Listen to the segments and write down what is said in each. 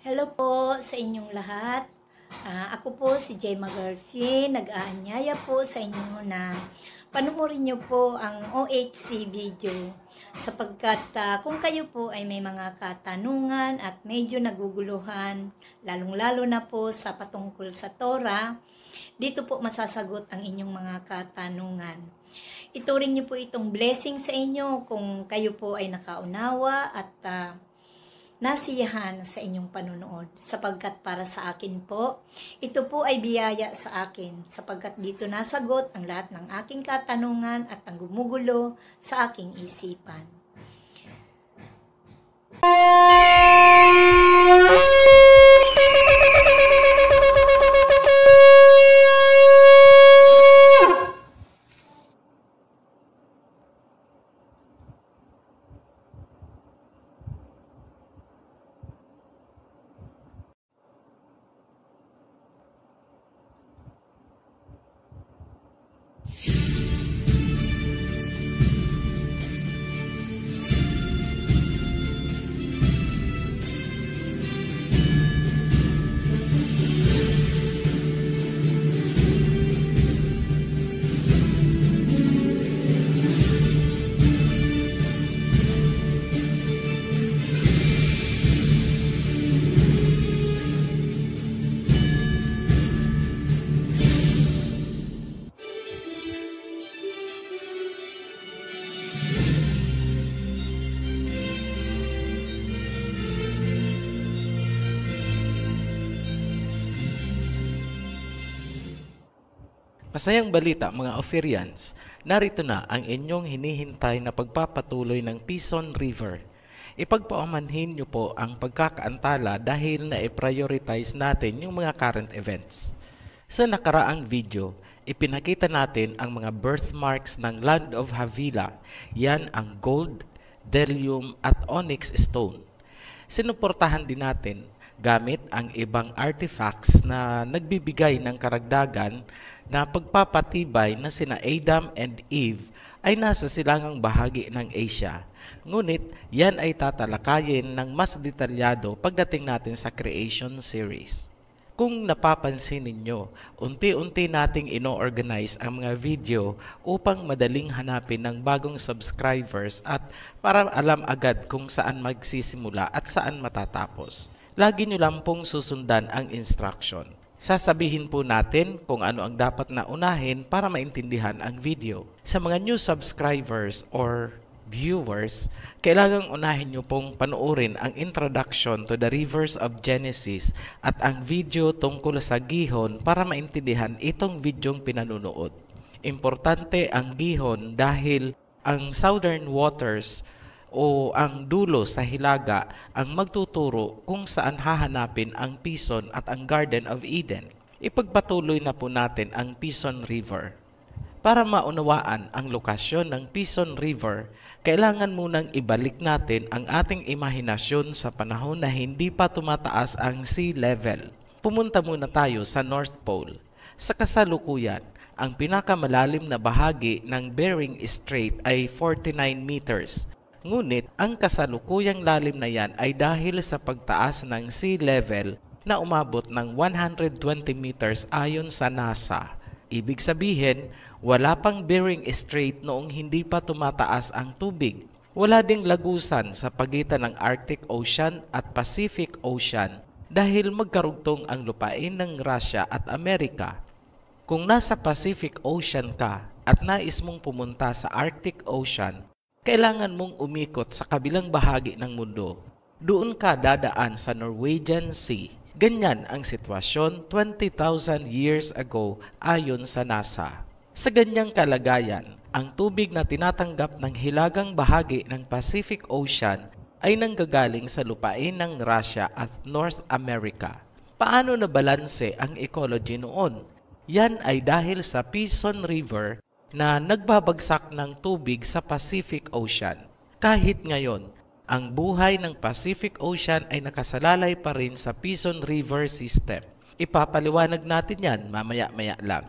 Hello po sa inyong lahat. Ako po si Jay Magarfi. Nag-aanyaya po sa inyo na panoorin niyo po ang OHC video sapagkat kung kayo po ay may mga katanungan at medyo naguguluhan, lalong-lalo na po sa patungkol sa Torah, dito po masasagot ang inyong mga katanungan. Ituring niyo po itong blessing sa inyo kung kayo po ay nakaunawa at nasiyahan sa inyong panunood sapagkat para sa akin po, ito po ay biyaya sa akin sapagkat dito nasagot ang lahat ng aking katanungan at ang gumugulo sa aking isipan. Masayang balita mga Ophirians, narito na ang inyong hinihintay na pagpapatuloy ng Pison River. Ipagpaumanhin niyo po ang pagkakaantala dahil na-prioritize natin yung mga current events. Sa nakaraang video, ipinakita natin ang mga birthmarks ng Land of Havilah. Yan ang gold, bdellium at onyx stone. Sinuportahan din natin gamit ang ibang artifacts na nagbibigay ng karagdagan na pagpapatibay na sina Adam and Eve ay nasa silangang bahagi ng Asia. Ngunit yan ay tatalakayin ng mas detalyado pagdating natin sa creation series. Kung napapansin ninyo, unti-unti nating ino-organize ang mga video upang madaling hanapin ng bagong subscribers at para alam agad kung saan magsisimula at saan matatapos. Lagi nyo lang pong susundan ang instruction. Sasabihin po natin kung ano ang dapat na unahin para maintindihan ang video. Sa mga new subscribers or viewers, kailangang unahin nyo pong panoorin ang introduction to the rivers of Genesis at ang video tungkol sa Gihon para maintindihan itong videong pinanunood. Importante ang Gihon dahil ang southern waters o ang dulo sa hilaga ang magtuturo kung saan hahanapin ang Pison at ang Garden of Eden. Ipagpatuloy na po natin ang Pison River. Para maunawaan ang lokasyon ng Pison River, kailangan munang ibalik natin ang ating imahinasyon sa panahon na hindi pa tumataas ang sea level. Pumunta muna tayo sa North Pole. Sa kasalukuyan, ang pinakamalalim na bahagi ng Bering Strait ay 49 meters. Ngunit ang kasalukuyang lalim na yan ay dahil sa pagtaas ng sea level na umabot ng 120 meters ayon sa NASA. Ibig sabihin, wala pang Bering Strait noong hindi pa tumataas ang tubig. Wala ding lagusan sa pagitan ng Arctic Ocean at Pacific Ocean dahil magkarugtong ang lupain ng Russia at Amerika. Kung nasa Pacific Ocean ka at nais mong pumunta sa Arctic Ocean, kailangan mong umikot sa kabilang bahagi ng mundo. Doon ka dadaan sa Norwegian Sea. Ganyan ang sitwasyon 20,000 years ago ayon sa NASA. Sa ganyang kalagayan, ang tubig na tinatanggap ng hilagang bahagi ng Pacific Ocean ay nanggagaling sa lupain ng Russia at North America. Paano nabalanse ang ecology noon? Yan ay dahil sa Pison River na nagbabagsak ng tubig sa Pacific Ocean. Kahit ngayon, ang buhay ng Pacific Ocean ay nakasalalay pa rin sa Pison River system. Ipapaliwanag natin yan mamaya-maya lang.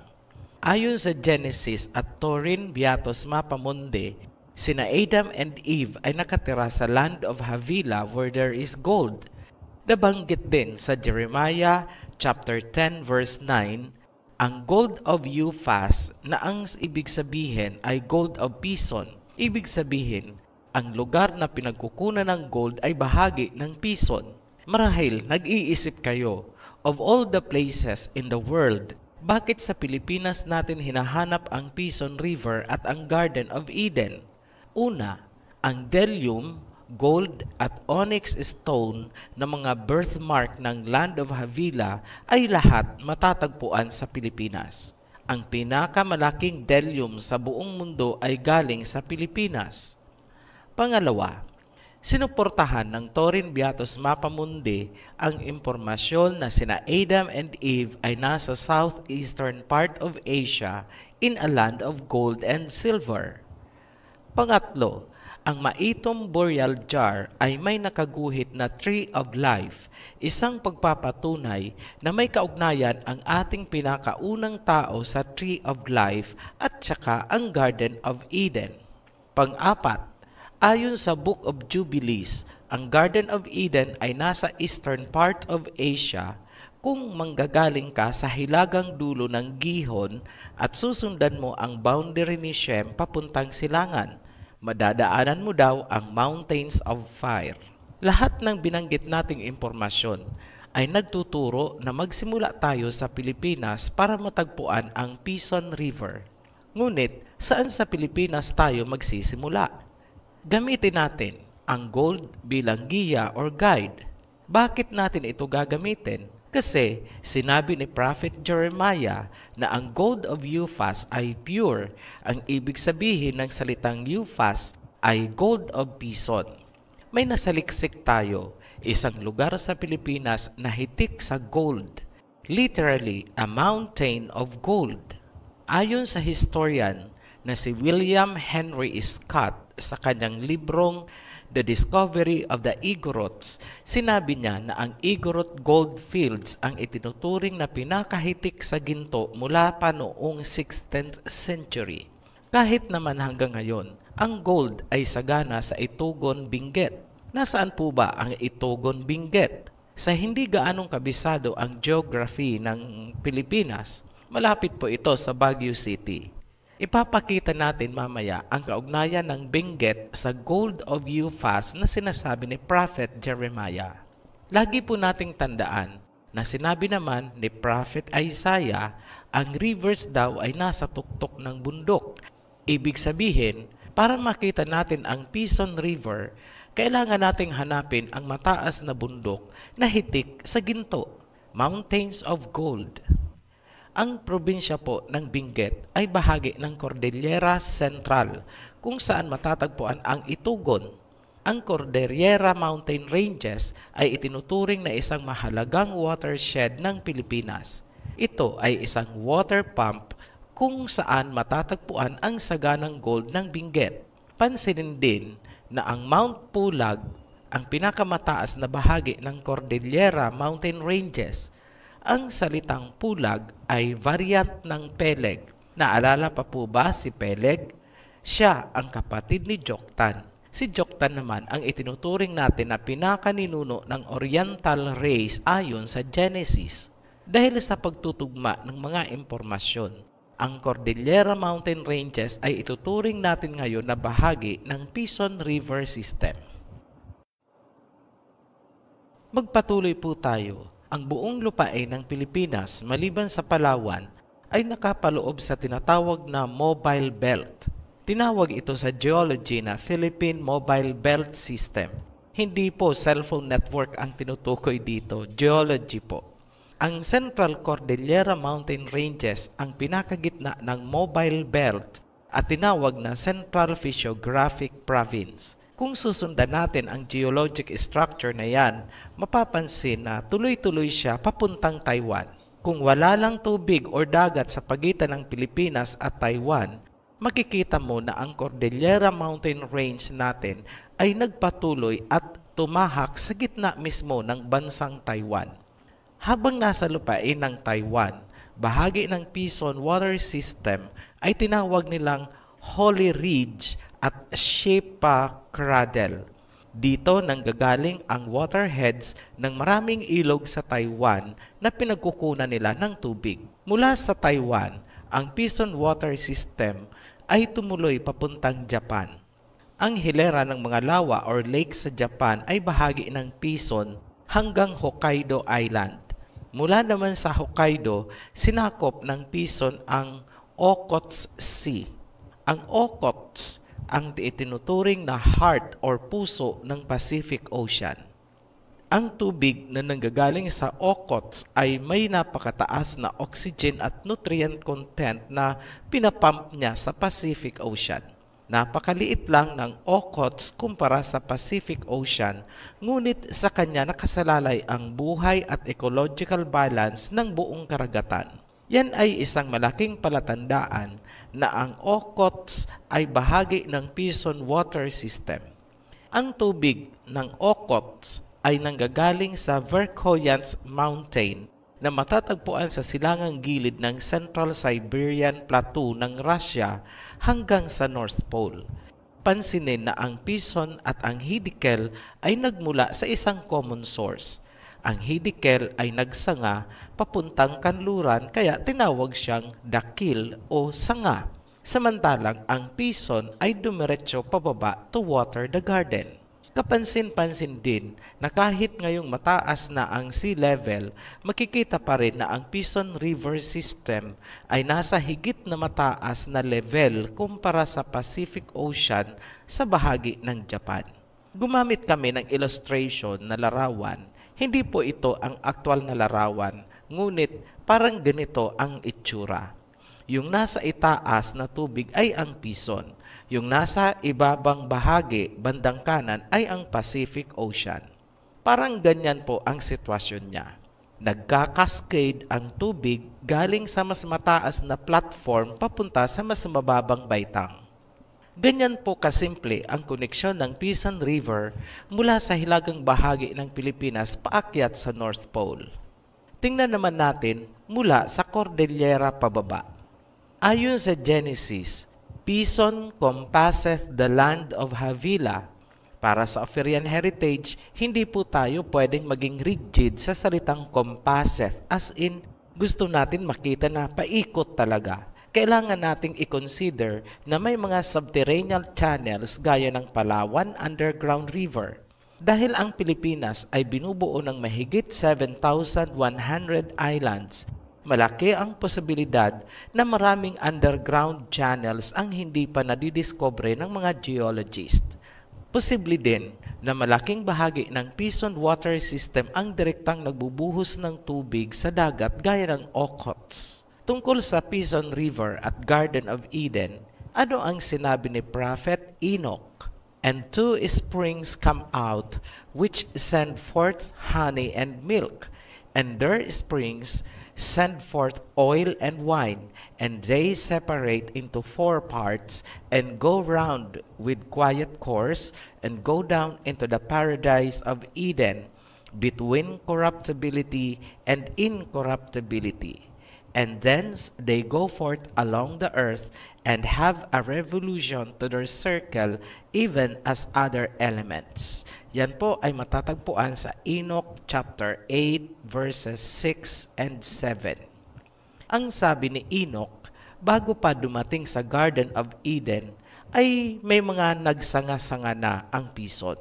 Ayon sa Genesis at Torin Beatus Mapamundi, sina Adam and Eve ay nakatira sa land of Havilah where there is gold. Nabanggit din sa Jeremiah chapter 10 verse 9 ang gold of Uphaz na ang ibig sabihin ay gold of Pison. Ibig sabihin, ang lugar na pinagkukunan ng gold ay bahagi ng Pison. Marahil nag-iisip kayo, of all the places in the world, bakit sa Pilipinas natin hinahanap ang Pison River at ang Garden of Eden? Una, ang bdellium, gold at onyx stone na mga birthmark ng Land of Havilah ay lahat matatagpuan sa Pilipinas. Ang pinakamalaking bdellium sa buong mundo ay galing sa Pilipinas. Pangalawa, sinuportahan ng Torin Beatus Mapamundi ang impormasyon na sina Adam and Eve ay nasa southeastern part of Asia in a land of gold and silver. Pangatlo, ang maitong burial jar ay may nakaguhit na Tree of Life, isang pagpapatunay na may kaugnayan ang ating pinakaunang tao sa Tree of Life at saka ang Garden of Eden. Pang-apat, ayon sa Book of Jubilees, ang Garden of Eden ay nasa eastern part of Asia kung manggagaling ka sa hilagang dulo ng Gihon at susundan mo ang boundary ni Shem papuntang silangan. Madadaanan mo daw ang Mountains of Fire. Lahat ng binanggit nating impormasyon ay nagtuturo na magsimula tayo sa Pilipinas para matagpuan ang Pison River. Ngunit, saan sa Pilipinas tayo magsisimula? Gamitin natin ang gold bilang giya or guide. Bakit natin ito gagamitin? Kasi sinabi ni Prophet Jeremiah na ang gold of Uphaz ay pure. Ang ibig sabihin ng salitang Uphaz ay gold of Pison. May nasaliksik tayo, isang lugar sa Pilipinas na hitik sa gold. Literally, a mountain of gold. Ayon sa historian na si William Henry Scott sa kanyang librong The Discovery of the Igorots, sinabi niya na ang Igorot gold fields ang itinuturing na pinakahitik sa ginto mula pa noong 16th century. Kahit naman hanggang ngayon, ang gold ay sagana sa Itugon, Benguet. Nasaan po ba ang Itugon, Benguet? Sa hindi gaanong kabisado ang geography ng Pilipinas, malapit po ito sa Baguio City. Ipapakita natin mamaya ang kaugnayan ng Benguet sa gold of Uphaz na sinasabi ni Prophet Jeremiah. Lagi po nating tandaan na sinabi naman ni Prophet Isaiah, ang rivers daw ay nasa tuktok ng bundok. Ibig sabihin, para makita natin ang Pison River, kailangan nating hanapin ang mataas na bundok na hitik sa ginto, Mountains of Gold. Ang probinsya po ng Benguet ay bahagi ng Cordillera Central kung saan matatagpuan ang Itugon. Ang Cordillera Mountain Ranges ay itinuturing na isang mahalagang watershed ng Pilipinas. Ito ay isang water pump kung saan matatagpuan ang saganang gold ng Benguet. Pansinin din na ang Mount Pulag, ang pinakamataas na bahagi ng Cordillera Mountain Ranges. Ang salitang Pulag ay variant ng Peleg. Naalala pa po ba si Peleg? Siya ang kapatid ni Joktan. Si Joktan naman ang itinuturing natin na pinakaninuno ng Oriental race ayon sa Genesis. Dahil sa pagtutugma ng mga impormasyon, ang Cordillera Mountain Ranges ay ituturing natin ngayon na bahagi ng Pison River System. Magpatuloy po tayo. Ang buong lupain ng Pilipinas maliban sa Palawan ay nakapaloob sa tinatawag na Mobile Belt. Tinawag ito sa geology na Philippine Mobile Belt System. Hindi po cellphone network ang tinutukoy dito, geology po. Ang Central Cordillera Mountain Ranges ang pinakagitna ng Mobile Belt at tinawag na Central Physiographic Province. Kung susundan natin ang geologic structure na yan, mapapansin na tuloy-tuloy siya papuntang Taiwan. Kung wala lang tubig o dagat sa pagitan ng Pilipinas at Taiwan, makikita mo na ang Cordillera Mountain Range natin ay nagpatuloy at tumahak sa gitna mismo ng bansang Taiwan. Habang nasa lupain ng Taiwan, bahagi ng Pison Water System ay tinawag nilang Holy Ridge at Shepa Cradle. Dito nanggagaling ang waterheads ng maraming ilog sa Taiwan na pinagkukunan nila ng tubig. Mula sa Taiwan, ang Pison Water System ay tumuloy papuntang Japan. Ang hilera ng mga lawa or lake sa Japan ay bahagi ng Pison hanggang Hokkaido Island. Mula naman sa Hokkaido, sinakop ng Pison ang Okhotsk Sea. Ang Okhotsk ang itinuturing na heart or puso ng Pacific Ocean. Ang tubig na nanggagaling sa Okhotsk ay may napakataas na oxygen at nutrient content na pinapump niya sa Pacific Ocean. Napakaliit lang ng Okhotsk kumpara sa Pacific Ocean, ngunit sa kanya nakasalalay ang buhay at ecological balance ng buong karagatan. Yan ay isang malaking palatandaan na ang Okhotsk ay bahagi ng Pison Water System. Ang tubig ng Okhotsk ay nanggagaling sa Verkhoyansk Mountain na matatagpuan sa silangang gilid ng Central Siberian Plateau ng Russia hanggang sa North Pole. Pansinin na ang Pison at ang Hiddekel ay nagmula sa isang common source. Ang Hiddekel ay nagsanga papuntang kanluran kaya tinawag siyang dakil o sanga. Samantalang ang Pison ay dumiretso pababa to water the garden. Kapansin-pansin din na kahit ngayong mataas na ang sea level, makikita pa rin na ang Pison River System ay nasa higit na mataas na level kumpara sa Pacific Ocean sa bahagi ng Japan. Gumamit kami ng illustration na larawan. Hindi po ito ang aktwal na larawan, ngunit parang ganito ang itsura. Yung nasa itaas na tubig ay ang Pison. Yung nasa ibabang bahagi, bandang kanan, ay ang Pacific Ocean. Parang ganyan po ang sitwasyon niya. Nagkakascade ang tubig galing sa mas mataas na platform papunta sa mas mababang baitang. Ganyan po kasimple ang koneksyon ng Pison River mula sa hilagang bahagi ng Pilipinas paakyat sa North Pole. Tingnan naman natin mula sa Cordillera pababa. Ayon sa Genesis, Pison compasseth the land of Havilah. Para sa Ophirian heritage, hindi po tayo pwedeng maging rigid sa salitang compasseth, as in gusto natin makita na paikot talaga. Kailangan nating i-consider na may mga subterranean channels gaya ng Palawan Underground River. Dahil ang Pilipinas ay binubuo ng mahigit 7,100 islands, malaki ang posibilidad na maraming underground channels ang hindi pa nadidiscover ng mga geologists. Posible din na malaking bahagi ng Pison Water System ang direktang nagbubuhos ng tubig sa dagat gaya ng Okhotsk. Tungkol sa Pison River at Garden of Eden, ano ang sinabi ni Prophet Enoch? And two springs come out, which send forth honey and milk, and their springs send forth oil and wine, and they separate into 4 parts, and go round with quiet course, and go down into the paradise of Eden, between corruptibility and incorruptibility. And thence they go forth along the earth, and have a revolution to their circle, even as other elements. Yan po ay matatagpuan sa Enoch chapter 8 verses 6 and 7. Ang sabi ni Enoch, bago pa dumating sa Garden of Eden, ay may mga nagsanga-sanga na ang Pison.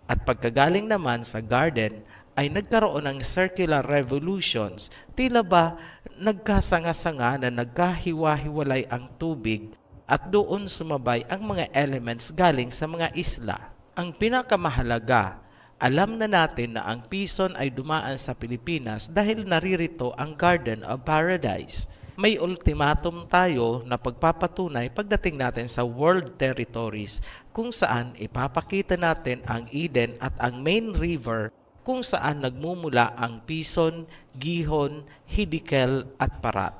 At pagkagaling naman sa garden, ay nagkaroon ng circular revolutions, tila ba nagkasanga-sanga na nagkahiwa-hiwalay ang tubig at doon sumabay ang mga elements galing sa mga isla. Ang pinakamahalaga, alam na natin na ang Pison ay dumaan sa Pilipinas dahil naririto ang Garden of Paradise. May ultimatum tayo na pagpapatunay pagdating natin sa world territories kung saan ipapakita natin ang Eden at ang main river kung saan nagmumula ang Pison, Gihon, Hiddekel at Parat.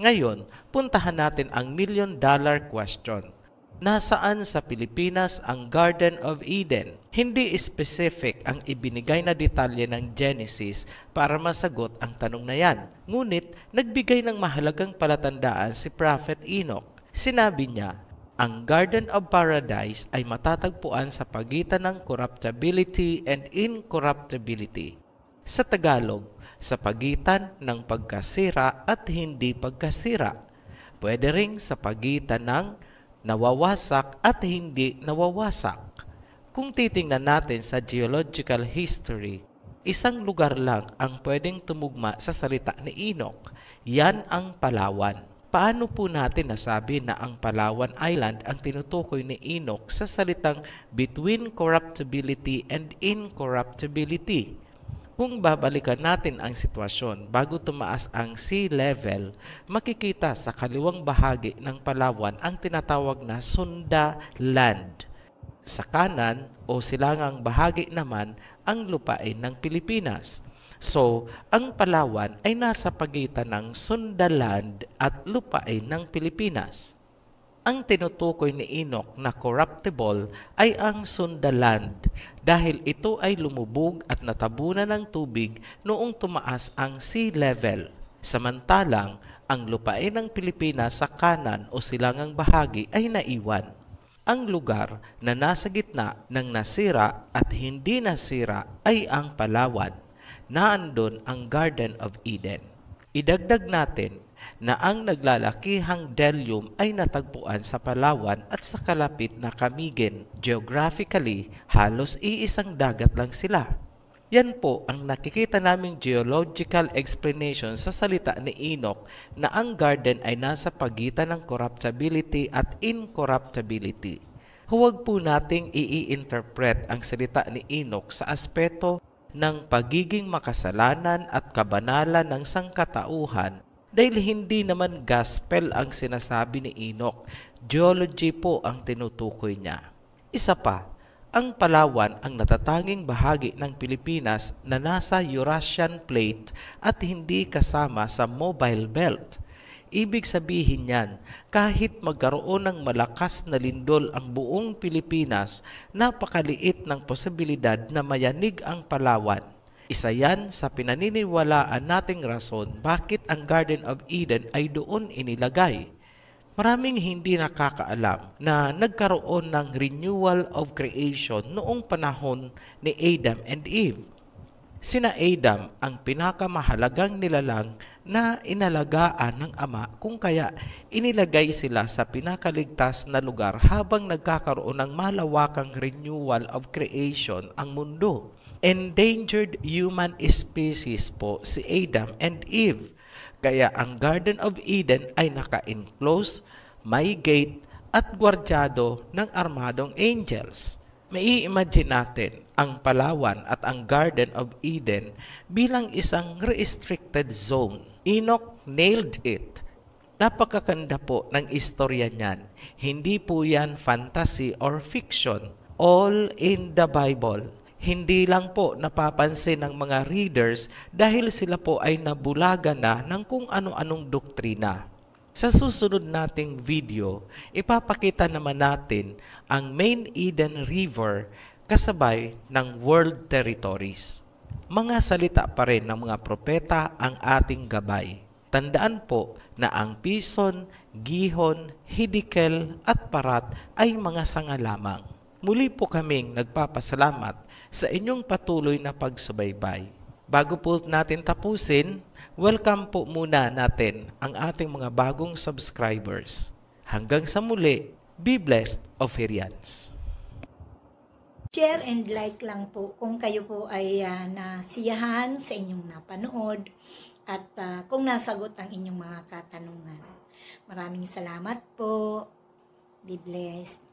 Ngayon, puntahan natin ang million-dollar question. Nasaan sa Pilipinas ang Garden of Eden? Hindi specific ang ibinigay na detalye ng Genesis para masagot ang tanong na yan. Ngunit, nagbigay ng mahalagang palatandaan si Prophet Enoch. Sinabi niya, Ang Garden of Paradise ay matatagpuan sa pagitan ng corruptibility and incorruptibility. Sa Tagalog, sa pagitan ng pagkasira at hindi pagkasira. Pwede ring sa pagitan ng nawawasak at hindi nawawasak. Kung titingnan natin sa geological history, isang lugar lang ang pwedeng tumugma sa salita ni Enoch. Yan ang Palawan. Paano po natin nasabi na ang Palawan Island ang tinutukoy ni Enoch sa salitang between corruptibility and incorruptibility? Kung babalikan natin ang sitwasyon bago tumaas ang sea level, makikita sa kaliwang bahagi ng Palawan ang tinatawag na Sunda Land. Sa kanan o silangang bahagi naman ang lupain ng Pilipinas. So, ang Palawan ay nasa pagitan ng Sundaland at lupain ng Pilipinas. Ang tinutukoy ni Enoch na corruptible ay ang Sundaland dahil ito ay lumubog at natabunan ng tubig noong tumaas ang sea level. Samantalang, ang lupain ng Pilipinas sa kanan o silangang bahagi ay naiwan. Ang lugar na nasa gitna ng nasira at hindi nasira ay ang Palawan. Naandun ang Garden of Eden. Idagdag natin na ang naglalakihang Delium ay natagpuan sa Palawan at sa kalapit na Camiguin. Geographically, halos iisang dagat lang sila. Yan po ang nakikita naming geological explanation sa salita ni Enoch na ang garden ay nasa pagitan ng corruptibility at incorruptibility. Huwag po nating i-interpret ang salita ni Enoch sa aspeto ng pagiging makasalanan at kabanalan ng sangkatauhan dahil hindi naman gospel ang sinasabi ni Enoch. Geology po ang tinutukoy niya. Isa pa, ang Palawan ang natatanging bahagi ng Pilipinas na nasa Eurasian Plate at hindi kasama sa Mobile Belt. Ibig sabihin niyan, kahit magkaroon ng malakas na lindol ang buong Pilipinas, napakaliit ng posibilidad na mayanig ang Palawan. Isa yan sa pinaniniwalaan nating rason bakit ang Garden of Eden ay doon inilagay. Maraming hindi nakakaalam na nagkaroon ng renewal of creation noong panahon ni Adam and Eve. Sina Adam ang pinakamahalagang nilalang na inalagaan ng Ama kung kaya inilagay sila sa pinakaligtas na lugar habang nagkakaroon ng malawakang renewal of creation ang mundo. Endangered human species po si Adam and Eve. Kaya ang Garden of Eden ay naka-enclose, may gate at gwardyado ng armadong angels. Mai-imagine natin ang Palawan at ang Garden of Eden bilang isang restricted zone. Enoch nailed it. Napakaganda po ng istorya niyan. Hindi po yan fantasy or fiction. All in the Bible. Hindi lang po napapansin ng mga readers dahil sila po ay nabulaga na ng kung ano-anong doktrina. Sa susunod nating video, ipapakita naman natin ang main Eden River kasabay ng world territories. Mga salita pa rin ng mga propeta ang ating gabay. Tandaan po na ang Pison, Gihon, Hiddekel at Parat ay mga sanga lamang. Muli po kaming nagpapasalamat sa inyong patuloy na pagsubaybay. Bago po natin tapusin, welcome po muna natin ang ating mga bagong subscribers. Hanggang sa muli, be blessed, Ophirians. Share and like lang po kung kayo po ay nasiyahan sa inyong napanood at kung nasagot ang inyong mga katanungan. Maraming salamat po. Be blessed.